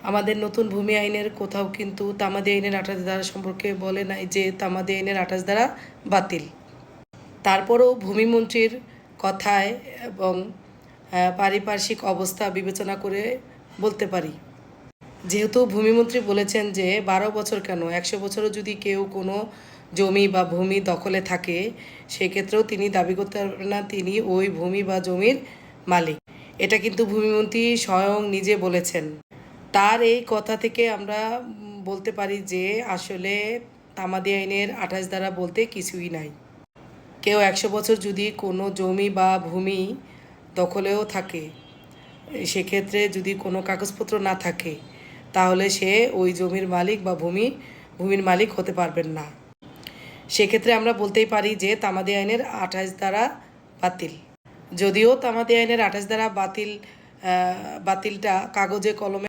আমাদের নতুন ভূমি আইনের কোথাও কিন্তু তামাদি আইনের ২৮ ধারা সম্পর্কে বলে নাই যে তামাদি আইনের ২৮ ধারা বাতিল। তারপরও ভূমিমন্ত্রীর কথায় এবং পারিপার্শ্বিক অবস্থা বিবেচনা করে বলতে পারি, যেহেতু ভূমিমন্ত্রী বলেছেন যে ১২ বছর কেন ১০০ বছরও যদি কেউ কোনো জমি বা ভূমি দখলে থাকে সেক্ষেত্রেও তিনি দাবি করতে পারবেন না তিনি ওই ভূমি বা জমির মালিক। এটা কিন্তু ভূমিমন্ত্রী স্বয়ং নিজে বলেছেন। তার এই কথা থেকে আমরা বলতে পারি যে আসলে তামাদি আইনের ২৮ ধারা বলতে কিছুই নাই। কেউ ১০০ বছর যদি কোনো জমি বা ভূমি দখলেও থাকে, সেক্ষেত্রে যদি কোনো কাগজপত্র না থাকে তাহলে সে ওই জমির মালিক বা ভূমির মালিক হতে পারবেন না। সেক্ষেত্রে আমরা বলতেই পারি যে তামাদি আইনের ২৮ ধারা বাতিল। যদিও তামাদি আইনের ২৮ ধারা বাতিলটা কাগজে কলমে